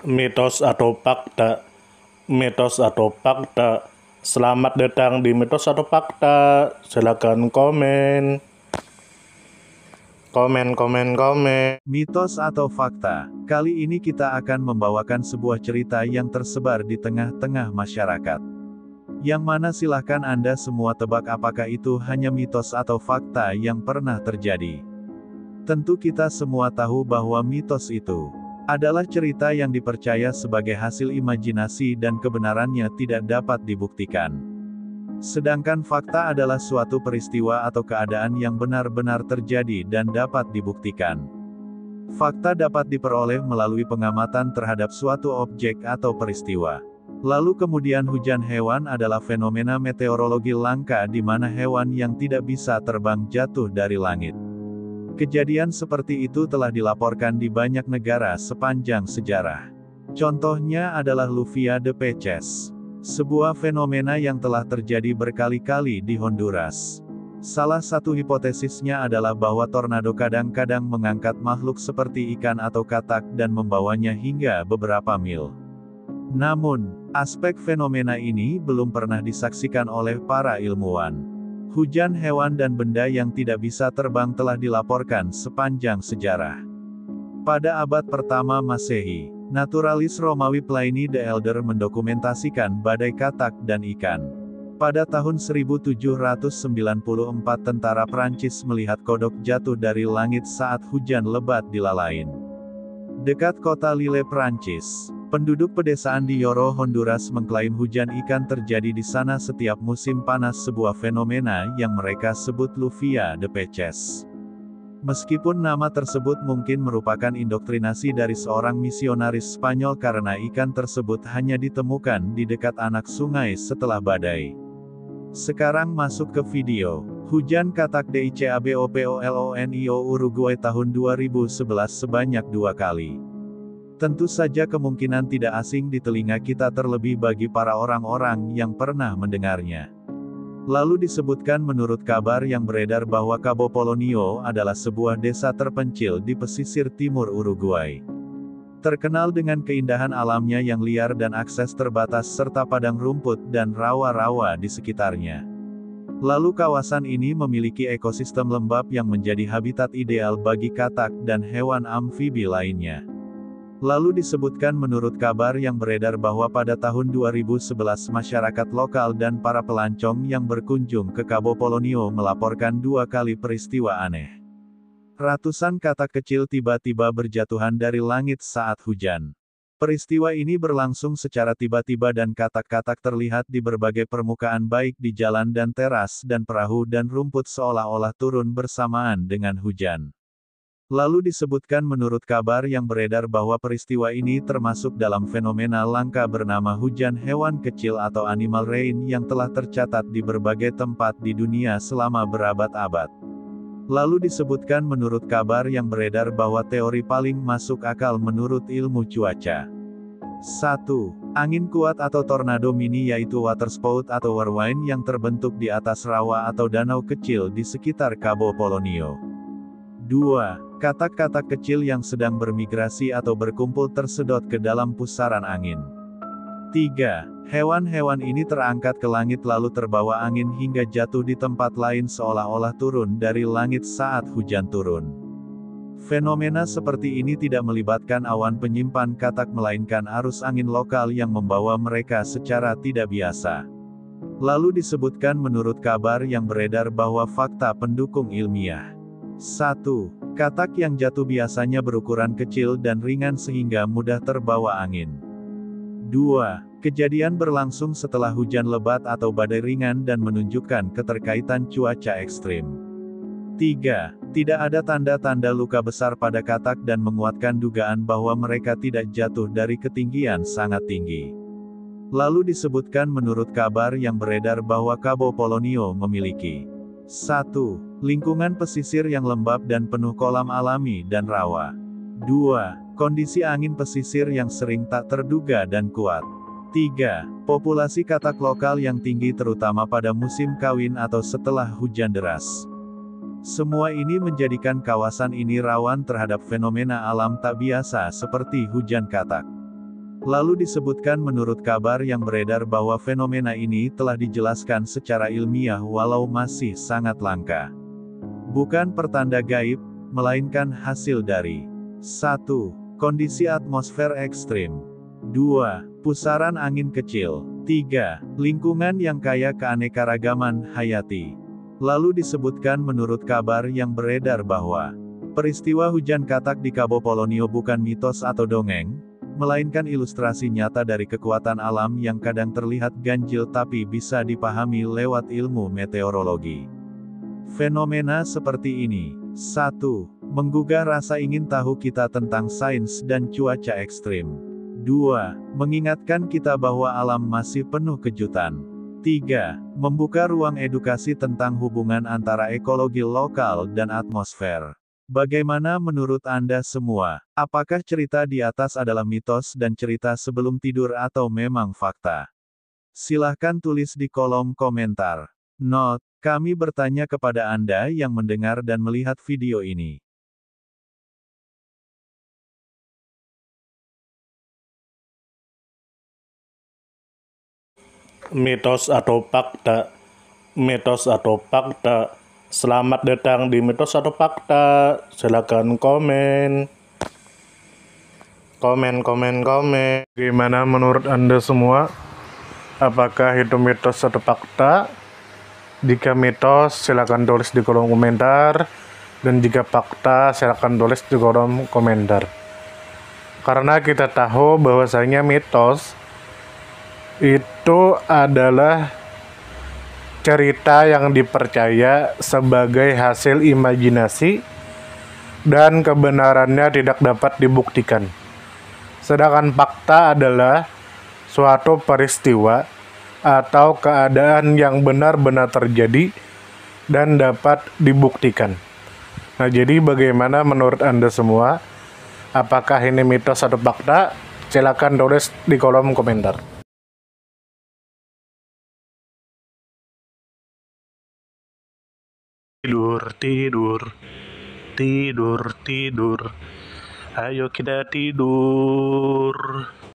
Mitos atau fakta? Mitos atau fakta? Selamat datang di Mitos atau Fakta. Silakan komen. Komen. Mitos atau fakta? Kali ini kita akan membawakan sebuah cerita yang tersebar di tengah-tengah masyarakat. Yang mana silahkan Anda semua tebak apakah itu hanya mitos atau fakta yang pernah terjadi. Tentu kita semua tahu bahwa mitos itu adalah cerita yang dipercaya sebagai hasil imajinasi dan kebenarannya tidak dapat dibuktikan. Sedangkan fakta adalah suatu peristiwa atau keadaan yang benar-benar terjadi dan dapat dibuktikan. Fakta dapat diperoleh melalui pengamatan terhadap suatu objek atau peristiwa. Lalu kemudian hujan hewan adalah fenomena meteorologi langka di mana hewan yang tidak bisa terbang jatuh dari langit. Kejadian seperti itu telah dilaporkan di banyak negara sepanjang sejarah. Contohnya adalah Lluvia de Peces, sebuah fenomena yang telah terjadi berkali-kali di Honduras. Salah satu hipotesisnya adalah bahwa tornado kadang-kadang mengangkat makhluk seperti ikan atau katak dan membawanya hingga beberapa mil. Namun, aspek fenomena ini belum pernah disaksikan oleh para ilmuwan. Hujan hewan dan benda yang tidak bisa terbang telah dilaporkan sepanjang sejarah. Pada abad pertama Masehi, naturalis Romawi Pliny the Elder mendokumentasikan badai katak dan ikan. Pada tahun 1794 tentara Prancis melihat kodok jatuh dari langit saat hujan lebat dilalain. Dekat kota Lille, Prancis, penduduk pedesaan di Yoro, Honduras mengklaim hujan ikan terjadi di sana setiap musim panas, sebuah fenomena yang mereka sebut Lluvia de Peces. Meskipun nama tersebut mungkin merupakan indoktrinasi dari seorang misionaris Spanyol karena ikan tersebut hanya ditemukan di dekat anak sungai setelah badai. Sekarang masuk ke video. Hujan katak DICABOPOLONIO Uruguay tahun 2011 sebanyak 2 kali. Tentu saja kemungkinan tidak asing di telinga kita terlebih bagi para orang-orang yang pernah mendengarnya. Lalu disebutkan menurut kabar yang beredar bahwa Cabo Polonio adalah sebuah desa terpencil di pesisir timur Uruguay. Terkenal dengan keindahan alamnya yang liar dan akses terbatas serta padang rumput dan rawa-rawa di sekitarnya. Lalu kawasan ini memiliki ekosistem lembab yang menjadi habitat ideal bagi katak dan hewan amfibi lainnya. Lalu disebutkan menurut kabar yang beredar bahwa pada tahun 2011 masyarakat lokal dan para pelancong yang berkunjung ke Cabo Polonio melaporkan 2 kali peristiwa aneh. Ratusan katak kecil tiba-tiba berjatuhan dari langit saat hujan. Peristiwa ini berlangsung secara tiba-tiba dan katak-katak terlihat di berbagai permukaan baik di jalan dan teras dan perahu dan rumput seolah-olah turun bersamaan dengan hujan. Lalu disebutkan menurut kabar yang beredar bahwa peristiwa ini termasuk dalam fenomena langka bernama hujan hewan kecil atau animal rain yang telah tercatat di berbagai tempat di dunia selama berabad-abad. Lalu disebutkan menurut kabar yang beredar bahwa teori paling masuk akal menurut ilmu cuaca. 1. Angin kuat atau tornado mini yaitu waterspout atau whirlwind yang terbentuk di atas rawa atau danau kecil di sekitar Cabo Polonio. 2. Katak-katak kecil yang sedang bermigrasi atau berkumpul tersedot ke dalam pusaran angin. 3. Hewan-hewan ini terangkat ke langit lalu terbawa angin hingga jatuh di tempat lain seolah-olah turun dari langit saat hujan turun. Fenomena seperti ini tidak melibatkan awan penyimpan katak melainkan arus angin lokal yang membawa mereka secara tidak biasa. Lalu disebutkan menurut kabar yang beredar bahwa fakta pendukung ilmiah. 1. Katak yang jatuh biasanya berukuran kecil dan ringan sehingga mudah terbawa angin. 2. Kejadian berlangsung setelah hujan lebat atau badai ringan dan menunjukkan keterkaitan cuaca ekstrim. 3. Tidak ada tanda-tanda luka besar pada katak dan menguatkan dugaan bahwa mereka tidak jatuh dari ketinggian sangat tinggi. Lalu disebutkan menurut kabar yang beredar bahwa Cabo Polonio memiliki 1. Lingkungan pesisir yang lembab dan penuh kolam alami dan rawa. 2. Kondisi angin pesisir yang sering tak terduga dan kuat. 3. Populasi katak lokal yang tinggi terutama pada musim kawin atau setelah hujan deras. Semua ini menjadikan kawasan ini rawan terhadap fenomena alam tak biasa seperti hujan katak. Lalu disebutkan menurut kabar yang beredar bahwa fenomena ini telah dijelaskan secara ilmiah walau masih sangat langka. Bukan pertanda gaib, melainkan hasil dari 1. Kondisi atmosfer ekstrim. 2. Pusaran angin kecil. 3. Lingkungan yang kaya keanekaragaman hayati. Lalu disebutkan menurut kabar yang beredar bahwa peristiwa hujan katak di Cabo Polonio bukan mitos atau dongeng, melainkan ilustrasi nyata dari kekuatan alam yang kadang terlihat ganjil tapi bisa dipahami lewat ilmu meteorologi. Fenomena seperti ini, 1. Menggugah rasa ingin tahu kita tentang sains dan cuaca ekstrim. 2. Mengingatkan kita bahwa alam masih penuh kejutan. 3. Membuka ruang edukasi tentang hubungan antara ekologi lokal dan atmosfer. Bagaimana menurut Anda semua? Apakah cerita di atas adalah mitos dan cerita sebelum tidur atau memang fakta? Silahkan tulis di kolom komentar. Note, kami bertanya kepada Anda yang mendengar dan melihat video ini. Mitos atau fakta? Mitos atau fakta? Selamat datang di Mitos atau Fakta. Silakan komen. Komen. Gimana menurut Anda semua? Apakah itu mitos atau fakta? Jika mitos, silakan tulis di kolom komentar. Dan jika fakta, silakan tulis di kolom komentar. Karena kita tahu bahwasanya mitos itu adalah cerita yang dipercaya sebagai hasil imajinasi dan kebenarannya tidak dapat dibuktikan. Sedangkan fakta adalah suatu peristiwa atau keadaan yang benar-benar terjadi dan dapat dibuktikan. Nah, jadi bagaimana menurut Anda semua? Apakah ini mitos atau fakta? Silakan tulis di kolom komentar. Tidur. Ayo kita tidur.